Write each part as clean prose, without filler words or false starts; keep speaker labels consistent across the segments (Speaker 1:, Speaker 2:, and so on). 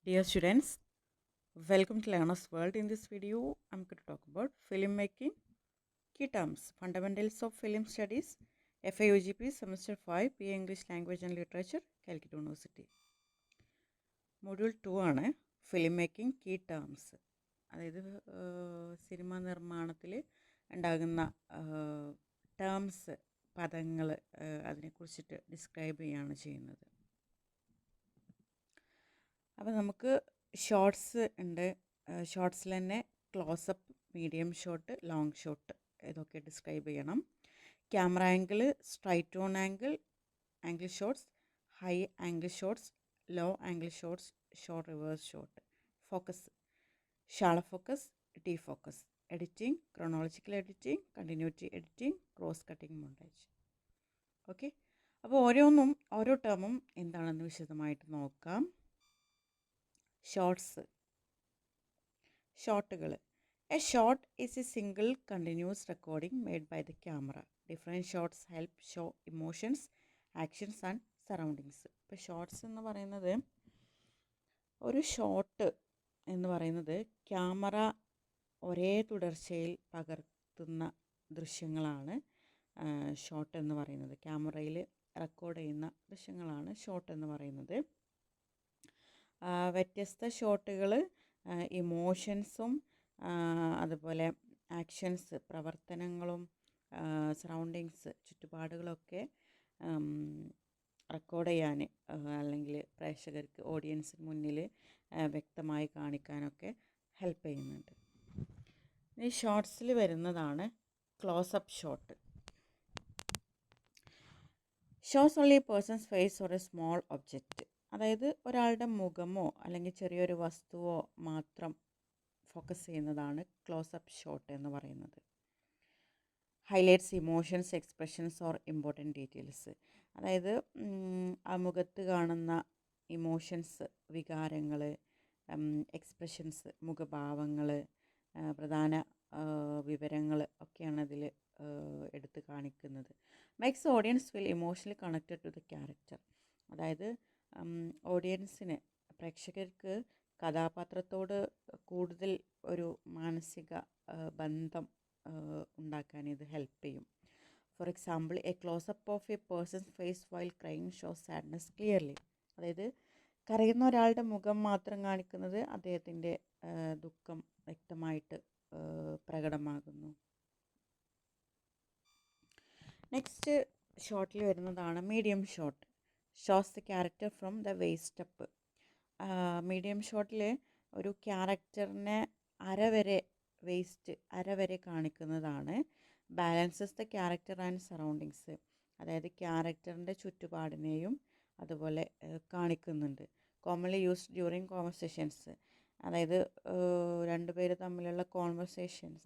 Speaker 1: Dear students, welcome to Learner's World. In this video, I'm going to talk about filmmaking, key terms, fundamentals of film studies, FIUGP Semester 5, BA English Language and Literature, Calicut University. Module 2 ആണ് film making key terms. അതായത് cinema നിർമ്മാണത്തിൽ ഉണ്ടാകുന്ന terms, പദങ്ങൾ, അതിനെക്കുറിച്ചിട്ട് describe ചെയ്യുകയാണ് ചെയ്യുന്നത്. അപ്പോൾ നമുക്ക് shorts ഉണ്ട്. ഷോർട്സിൽ തന്നെ closeup, medium shot, long shot ഇതൊക്കെ ഡിസ്ക്രൈബ് ചെയ്യണം. Camera angle, straight on angle, angle shots, high angle shots, low angle shots, short reverse shot, focus, shallow focus, de focus, editing, chronological editing, continuity editing, cross cutting, montage. Okay, അപ്പോൾ ഓരോ ടേമും എന്താണെന്ന് വിശദമായിട്ട് നോക്കാം. ഷോട്ടുകൾ. A shot is a single continuous recording made by the camera. Different shots help show emotions, actions and surroundings. ഇപ്പോൾ shorts എന്ന് പറയുന്നത്, ഒരു ഷോട്ട് എന്ന് പറയുന്നത് ക്യാമറ ഒരേ തുടർച്ചയിൽ പകർത്തുന്ന ദൃശ്യങ്ങളാണ് ഷോട്ട് എന്ന് പറയുന്നത്. ക്യാമറയിൽ റെക്കോർഡ് ചെയ്യുന്ന ദൃശ്യങ്ങളാണ് ഷോട്ട് എന്ന് പറയുന്നത്. വ്യത്യസ്ത ഷോട്ടുകൾ ഇമോഷൻസും അതുപോലെ ആക്ഷൻസ്, പ്രവർത്തനങ്ങളും സറൗണ്ടിങ്സ്, ചുറ്റുപാടുകളൊക്കെ റെക്കോർഡ് ചെയ്യാൻ അല്ലെങ്കിൽ പ്രേക്ഷകർക്ക്, ഓഡിയൻസിന് മുന്നിൽ വ്യക്തമായി കാണിക്കാനൊക്കെ ഹെൽപ്പ് ചെയ്യുന്നുണ്ട്. ഈ ഷോർട്സിൽ വരുന്നതാണ് closeup shot. Shows only a person's face or a small object. അതായത് ഒരാളുടെ മുഖമോ അല്ലെങ്കിൽ ചെറിയൊരു വസ്തുവോ മാത്രം ഫോക്കസ് ചെയ്യുന്നതാണ് ക്ലോസപ്പ് ഷോട്ട് എന്ന് പറയുന്നത്. Highlights emotions, expressions or important details. അതായത് ആ മുഖത്ത് കാണുന്ന ഇമോഷൻസ്, വികാരങ്ങൾ, എക്സ്പ്രഷൻസ്, മുഖഭാവങ്ങൾ, പ്രധാന വിവരങ്ങൾ ഒക്കെയാണ് അതിൽ എടുത്ത് കാണിക്കുന്നത്. Makes audience feel emotionally connected to the character. അതായത് ഓഡിയൻസിന്, പ്രേക്ഷകർക്ക് കഥാപാത്രത്തോട് കൂടുതൽ ഒരു മാനസിക ബന്ധം ഉണ്ടാക്കാൻ ഇത് ഹെൽപ്പ് ചെയ്യും. For example, a closeup of a person's face while crying shows sadness clearly. അതായത് കരയുന്ന ഒരാളുടെ മുഖം മാത്രം കാണിക്കുന്നത് അദ്ദേഹത്തിൻ്റെ ദുഃഖം വ്യക്തമായിട്ട് പ്രകടമാകുന്നു. നെക്സ്റ്റ് ഷോട്ടിൽ വരുന്നതാണ് medium shot. Shows the character from the waist up. Medium ഷോട്ടിൽ ഒരു ക്യാരക്ടറിനെ അര വരെ കാണിക്കുന്നതാണ്. Balances the character and surroundings. അതായത് ക്യാരക്ടറിൻ്റെ ചുറ്റുപാടിനെയും അതുപോലെ കാണിക്കുന്നുണ്ട്. Commonly used during conversations. അതായത് രണ്ടുപേർ തമ്മിലുള്ള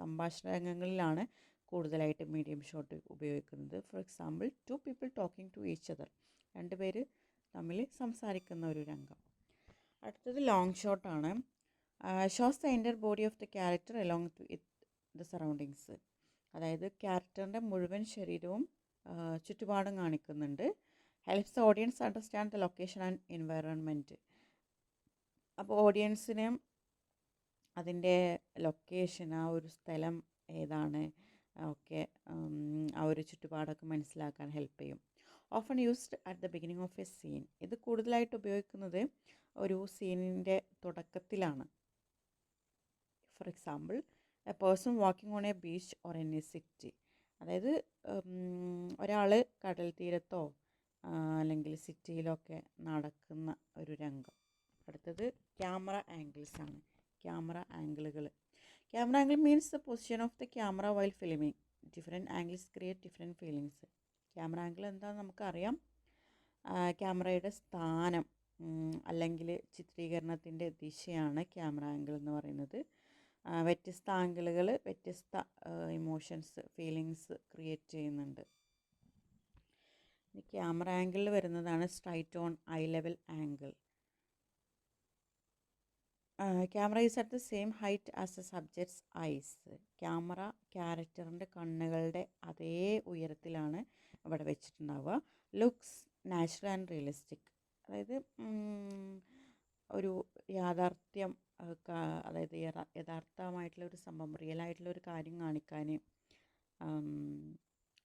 Speaker 1: സംഭാഷണ രംഗങ്ങളിലാണ് കൂടുതലായിട്ട് മീഡിയം ഷോട്ട് ഉപയോഗിക്കുന്നത്. For example, 2 people talking to each other. രണ്ടുപേർ തമ്മിൽ സംസാരിക്കുന്ന ഒരു രംഗം. അടുത്തത് ലോങ് ഷോട്ടാണ്. Shows the entire body of the character along with the surroundings. അതായത് ക്യാരക്ടറിൻ്റെ മുഴുവൻ ശരീരവും ചുറ്റുപാടും കാണിക്കുന്നുണ്ട്. Helps the audience understand the location and environment. അപ്പോൾ ഓഡിയൻസിന് അതിൻ്റെ ലൊക്കേഷൻ, ആ ഒരു സ്ഥലം ഏതാണ് ഒക്കെ ആ ഒരു ചുറ്റുപാടൊക്കെ മനസ്സിലാക്കാൻ ഹെൽപ്പ് ചെയ്യും. Often used at the beginning of a scene. ഇത് കൂടുതലായിട്ട് ഉപയോഗിക്കുന്നത് ഒരു സീനിൻ്റെ തുടക്കത്തിലാണ്. For example, a person walking on a beach or in a city. അതായത് ഒരാൾ കടൽ തീരത്തോ അല്ലെങ്കിൽ സിറ്റിയിലൊക്കെ നടക്കുന്ന ഒരു രംഗം. അടുത്തത് ക്യാമറ ആംഗിൾസ് ആണ്. ക്യാമറ ആംഗിളുകൾ. Camera angle means the position of the camera while filming. Different angles create different feelings. Camera angle എന്താണെന്ന് നമുക്കറിയാം. ക്യാമറയുടെ സ്ഥാനം അല്ലെങ്കിൽ ചിത്രീകരണത്തിൻ്റെ ദിശയാണ് ക്യാമറ ആംഗിൾ എന്ന് പറയുന്നത്. വ്യത്യസ്ത ആംഗിളുകൾ വ്യത്യസ്ത ഇമോഷൻസ്, ഫീലിങ്സ് ക്രിയേറ്റ് ചെയ്യുന്നുണ്ട്. ക്യാമറ ആംഗിളിൽ വരുന്നതാണ് straight on eye level angle. Camera is at the same height as the subjects eyes. Camera ക്യാരക്ടറിൻ്റെ കണ്ണുകളുടെ അതേ ഉയരത്തിലാണ് ഇവിടെ വെച്ചിട്ടുണ്ടാവുക. Looks natural and realistic. അതായത് ഒരു യാഥാർത്ഥ്യം അതായത് യഥാർത്ഥമായിട്ടുള്ള ഒരു സംഭവം റിയലായിട്ടുള്ള ഒരു കാര്യം കാണിക്കാൻ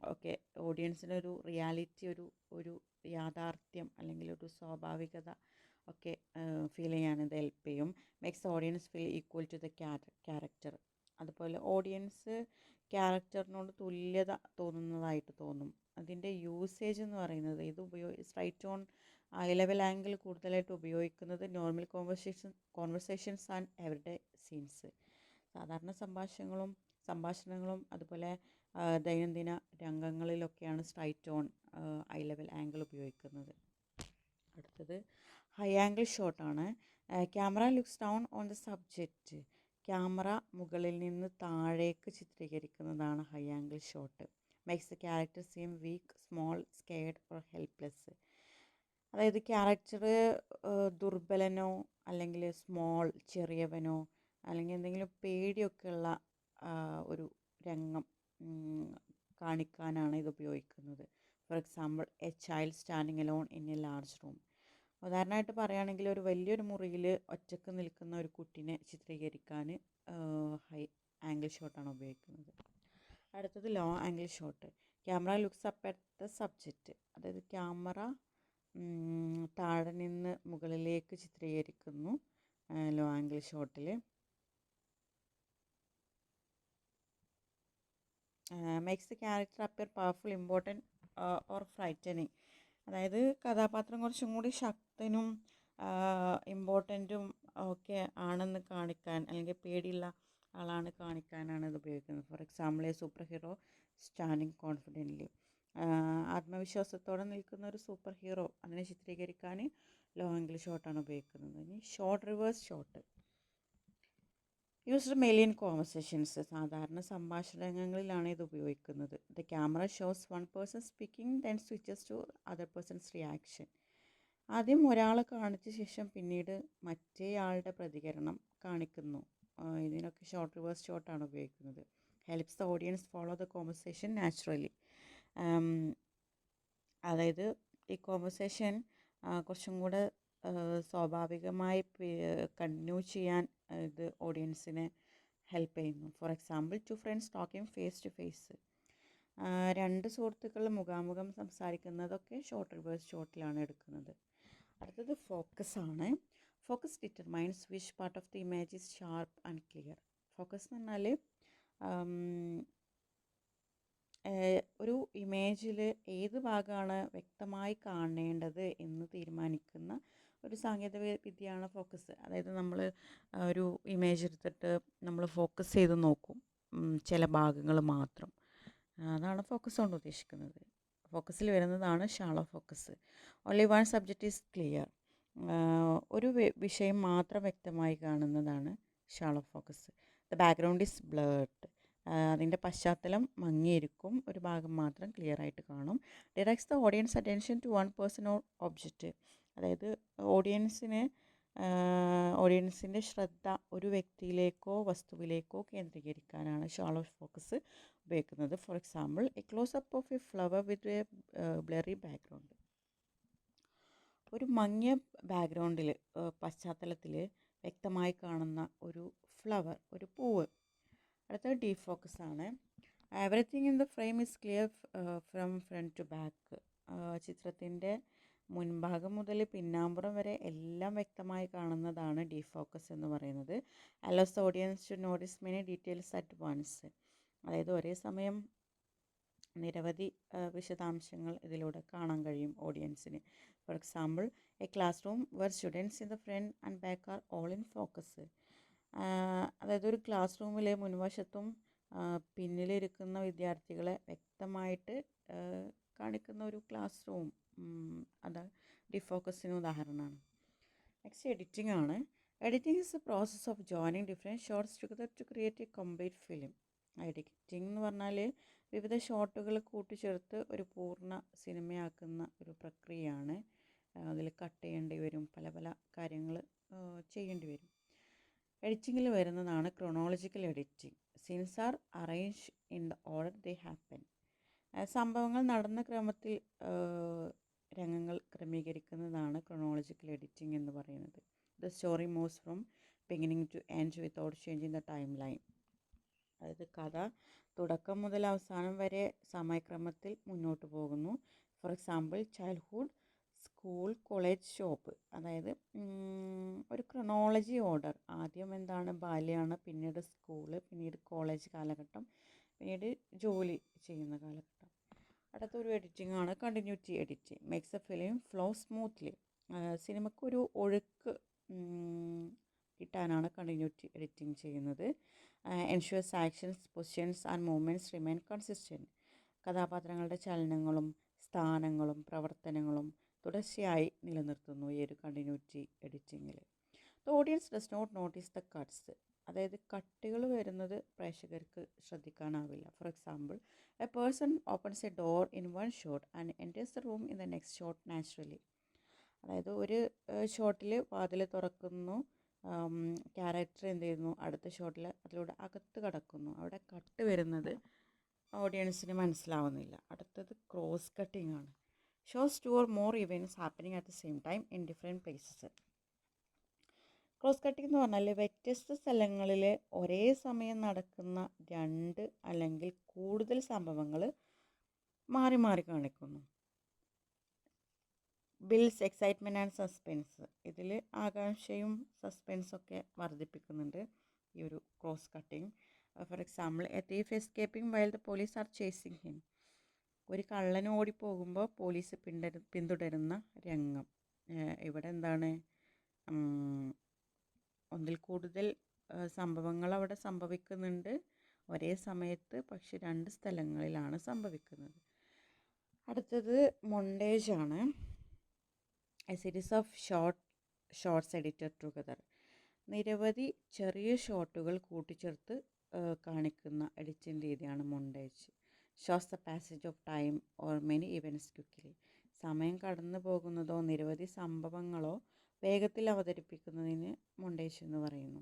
Speaker 1: ഒക്കെ ഓഡിയൻസിനൊരു റിയാലിറ്റി ഒരു യാഥാർത്ഥ്യം അല്ലെങ്കിൽ ഒരു സ്വാഭാവികത ഒക്കെ ഫീൽ ചെയ്യാൻ ഇത് ഹെൽപ്പ് ചെയ്യും. Makes audience feel equal to the character. അതുപോലെ ഓഡിയൻസ് ക്യാരക്ടറിനോട് തുല്യത തോന്നുന്നതായിട്ട് തോന്നും. അതിൻ്റെ യൂസേജ് എന്ന് പറയുന്നത് ഇത് straight on eye level angle കൂടുതലായിട്ട് ഉപയോഗിക്കുന്നത് normal conversations and everyday scenes. സാധാരണ സംഭാഷണങ്ങളും അതുപോലെ ദൈനംദിന രംഗങ്ങളിലൊക്കെയാണ് straight on eye level angle ഉപയോഗിക്കുന്നത്. അടുത്തത് ഹൈ ആംഗിൾ ഷോട്ടാണ്. Camera looks down on the subject. Camera മുകളിൽ നിന്ന് താഴേക്ക് ചിത്രീകരിക്കുന്നതാണ് high angle shot. Makes the character seem weak, small, scared or helpless. അതായത് ക്യാരക്ടർ ദുർബലനോ അല്ലെങ്കിൽ സ്മോൾ, ചെറിയവനോ അല്ലെങ്കിൽ എന്തെങ്കിലും പേടിയൊക്കെയുള്ള ഒരു രംഗം കാണിക്കാനാണ് ഇത് ഉപയോഗിക്കുന്നത്. For example A child standing alone in A large room. ഉദാഹരണമായിട്ട് പറയുകയാണെങ്കിൽ ഒരു വലിയൊരു മുറിയിൽ ഒറ്റക്ക് നിൽക്കുന്ന ഒരു കുട്ടീനെ ചിത്രീകരിക്കാൻ ഹൈ ആംഗിൾ ഷോട്ടാണ് ഉപയോഗിക്കുന്നത്. അടുത്തത് low angle shot. Camera looks up at the subject. അതായത് ക്യാമറ താഴെ നിന്ന് മുകളിലേക്ക് ചിത്രീകരിക്കുന്നു ലോ ആംഗിൾ ഷോട്ടിൽ. Makes the character appear powerful, important or frightening. അതായത് കഥാപാത്രം കുറച്ചും കൂടി ശക്തനും ഇമ്പോർട്ടൻറ്റും ഒക്കെ ആണെന്ന് കാണിക്കാൻ അല്ലെങ്കിൽ പേടിയുള്ള ആളാണ് കാണിക്കാനാണ് ഇത് ഉപയോഗിക്കുന്നത്. For example A super hero standing confidently. ആത്മവിശ്വാസത്തോടെ നിൽക്കുന്ന ഒരു സൂപ്പർ ഹീറോ അതിനെ ചിത്രീകരിക്കാൻ ലോ ആംഗിൾ ഷോട്ടാണ് ഉപയോഗിക്കുന്നത്. ഇനി shot reverse shot. Used mainly in conversations. സാധാരണ സംഭാഷണങ്ങളിലാണ് ഇത് ഉപയോഗിക്കുന്നത്. The camera shows one person speaking then switches to other person's reaction. ആദ്യം ഒരാളെ കാണിച്ച ശേഷം പിന്നീട് മറ്റേ ആളുടെ പ്രതികരണം കാണിക്കുന്നു. ഇതിനൊക്കെ ഷോർട്ട് റിവേഴ്സ് ഷോട്ടാണ് ഉപയോഗിക്കുന്നത്. Helps the audience follow the conversation naturally. അതായത് ഈ കോൺവെർസേഷൻ കുറച്ചും കൂടെ സ്വാഭാവികമായി കണ്ടിന്യൂ ചെയ്യാൻ ഇത് ഓഡിയൻസിനെ ഹെൽപ്പ് ചെയ്യുന്നു. For example two friends talking face to face. രണ്ട് സുഹൃത്തുക്കൾ മുഖാമുഖം സംസാരിക്കുന്നതൊക്കെ ഷോർട്ട് റിവേഴ്സ് ഷോട്ടിലാണ് എടുക്കുന്നത്. അടുത്തത് ഫോക്കസ് ആണ്. Focus determines which part of the image is sharp and clear. Focus എന്ന് പറഞ്ഞാൽ ഒരു ഇമേജിൽ ഏത് ഭാഗമാണ് വ്യക്തമായി കാണേണ്ടത് എന്ന് തീരുമാനിക്കുന്ന ഒരു സാങ്കേതിക വിദ്യയാണ് ഫോക്കസ്. അതായത് നമ്മൾ ഒരു ഇമേജ് എടുത്തിട്ട് നമ്മൾ ഫോക്കസ് ചെയ്ത് നോക്കും ചില ഭാഗങ്ങൾ മാത്രം. അതാണ് ഫോക്കസ് കൊണ്ട് ഉദ്ദേശിക്കുന്നത്. ഫോക്കസിൽ വരുന്നതാണ് shallow focus. Only one subject is clear. ഒരു വിഷയം മാത്രം വ്യക്തമായി കാണുന്നതാണ് shallow focus. The background is blurred. അതിൻ്റെ പശ്ചാത്തലം മങ്ങിയിരിക്കും, ഒരു ഭാഗം മാത്രം ക്ലിയർ ആയിട്ട് കാണും. Directs the audience attention to one person or object. അതായത് ഓഡിയൻസിൻ്റെ ശ്രദ്ധ ഒരു വ്യക്തിയിലേക്കോ വസ്തുവിലേക്കോ കേന്ദ്രീകരിക്കാനാണ് ഷാളോ ഫോക്കസ് ഉപയോഗിക്കുന്നത്. For example a closeup of a flower with a blurry background. ഒരു മങ്ങിയ ബാക്ക്ഗ്രൗണ്ടിൽ പശ്ചാത്തലത്തിൽ വ്യക്തമായി കാണുന്ന ഒരു ഫ്ലവർ, ഒരു പൂവ്. അടുത്തത് ഡീപ് ഫോക്കസ് ആണ്. Everything in the frame is clear from front to back. ചിത്രത്തിൻ്റെ മുൻഭാഗം മുതൽ പിന്നാമ്പുറം വരെ എല്ലാം വ്യക്തമായി കാണുന്നതാണ് ഡീപ് ഫോക്കസ് എന്ന് പറയുന്നത്. Allows the audience to notice many details at once. അതായത് ഒരേ സമയം നിരവധി വിശദാംശങ്ങൾ ഇതിലൂടെ കാണാൻ കഴിയും ഓഡിയൻസിന്. For example a classroom where students in the front and back are all in focus. അതായത് ഒരു ക്ലാസ് റൂമിലെ മുൻവശത്തും പിന്നിലിരിക്കുന്ന വിദ്യാർത്ഥികളെ വ്യക്തമായിട്ട് കാണിക്കുന്ന ഒരു ക്ലാസ് റൂം, അത് ഡിഫോക്കസിന് ഉദാഹരണമാണ്. നെക്സ്റ്റ് എഡിറ്റിംഗ് ആണ്. Editing is a process of joining different shots together to create a complete film. Editing എന്ന് പറഞ്ഞാൽ വിവിധ ഷോട്ടുകൾ കൂട്ടിച്ചേർത്ത് ഒരു പൂർണ്ണ സിനിമയാക്കുന്ന ഒരു പ്രക്രിയയാണ്. അതിൽ കട്ട് ചെയ്യേണ്ടി വരും, പല പല കാര്യങ്ങൾ ചെയ്യേണ്ടി വരും. എഡിറ്റിങ്ങിൽ വരുന്നതാണ് chronological editing. Scenes are arrange in the order they happen. സംഭവങ്ങൾ നടന്ന ക്രമത്തിൽ രംഗങ്ങൾ ക്രമീകരിക്കുന്നതാണ് ക്രോണോളജിക്കൽ എഡിറ്റിംഗ് എന്ന് പറയുന്നത്. The story moves from beginning to end without changing the timeline. അതായത് കഥ തുടക്കം മുതൽ അവസാനം വരെ സമയക്രമത്തിൽ മുന്നോട്ട് പോകുന്നു. For example childhood, school, college, shop. അതായത് ഒരു ക്രൊണോളജി ഓർഡർ. ആദ്യം എന്താണ്, ബാല്യമാണ്, പിന്നീട് സ്കൂള്, പിന്നീട് കോളേജ് കാലഘട്ടം, പിന്നീട് ജോലി ചെയ്യുന്ന കാലഘട്ടം. അടുത്തൊരു എഡിറ്റിംഗ് ആണ് continuity editing. Makes a film flow smoothly. സിനിമയ്ക്കൊരു ഒഴുക്ക് കിട്ടാനാണ് കണ്ടിന്യൂറ്റി എഡിറ്റിംഗ് ചെയ്യുന്നത്. Ensures actions, positions and movements remain consistent. കഥാപാത്രങ്ങളുടെ ചലനങ്ങളും സ്ഥാനങ്ങളും പ്രവർത്തനങ്ങളും തുടർച്ചയായി നിലനിർത്തുന്നു ഈ ഒരു കണ്ടിന്യൂറ്റി എഡിറ്റിങ്ങിൽ. The audience does not notice the cuts. അതായത് കട്ടുകൾ വരുന്നത് പ്രേക്ഷകർക്ക് ശ്രദ്ധിക്കാനാവില്ല. For example, a person opens a door in one shot and enters the room in the next shot naturally. അതായത് ഒരു ഷോട്ടിൽ വാതിൽ തുറക്കുന്നു, ക്യാരക്ടർ എന്ത് ചെയ്യുന്നു, അടുത്ത ഷോട്ടിൽ അതിലൂടെ അകത്ത് കടക്കുന്നു. അവിടെ കട്ട് വരുന്നത് ഓഡിയൻസിന് മനസ്സിലാവുന്നില്ല. അടുത്തത് ക്രോസ് കട്ടിംഗ് ആണ്. Shows two or more events happening at the same time in different places. Cross cutting എന്ന് പറഞ്ഞാൽ വ്യത്യസ്ത സ്ഥലങ്ങളിൽ ഒരേ സമയം നടക്കുന്ന രണ്ട് അല്ലെങ്കിൽ കൂടുതൽ സംഭവങ്ങൾ മാറി മാറി കാണിക്കുന്നു. Builds excitement and suspense. ഇതിൽ ആകാംക്ഷയും സസ്പെൻസൊക്കെ വർദ്ധിപ്പിക്കുന്നുണ്ട് ഈ ഒരു cross cutting. For example, a thief escaping while the police are chasing him. ഒരു കള്ളൻ ഓടിപ്പോകുമ്പോൾ പോലീസ് പിന്തുടരുന്ന രംഗം. ഇവിടെ എന്താണ്, ഒന്നിൽ കൂടുതൽ സംഭവങ്ങൾ അവിടെ സംഭവിക്കുന്നുണ്ട് ഒരേ സമയത്ത്, പക്ഷെ രണ്ട് സ്ഥലങ്ങളിലാണ് സംഭവിക്കുന്നത്. അടുത്തത് മൊണ്ടേജ് ആണ്. A series of shots edited together. നിരവധി ചെറിയ ഷോട്ടുകൾ കൂട്ടിച്ചേർത്ത് കാണിക്കുന്ന എഡിറ്റിംഗ് രീതിയാണ് montage. Shows the passage of time or many events quickly. സമയം കടന്നു പോകുന്നതോ നിരവധി സംഭവങ്ങളോ വേഗത്തിൽ അവതരിപ്പിക്കുന്നതിന് മൊണ്ടേജ് എന്ന് പറയുന്നു.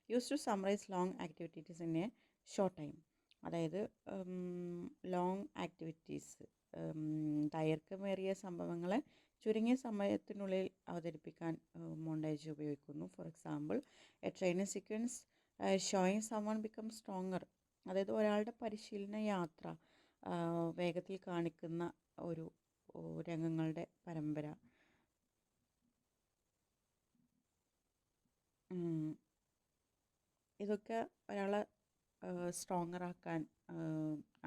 Speaker 1: Use to summarise long activities in a short time. അതായത് ലോങ് ആക്ടിവിറ്റീസ്, ദൈർഘ്യമേറിയ സംഭവങ്ങളെ ചുരുങ്ങിയ സമയത്തിനുള്ളിൽ അവതരിപ്പിക്കാൻ മൊണ്ടേജ് ഉപയോഗിക്കുന്നു. For example, a training sequence showing someone become stronger. അതായത് ഒരാളുടെ പരിശീലന യാത്ര വേഗത്തിൽ കാണിക്കുന്ന ഒരു രംഗങ്ങളുടെ പരമ്പര. ഇതൊക്കെ ഒരാളെ സ്ട്രോങ്ങർ ആക്കാൻ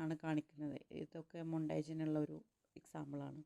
Speaker 1: ആണ് കാണിക്കുന്നത്. ഇതൊക്കെ മൊണ്ടേജിനുള്ള ഒരു എക്സാമ്പിളാണ്.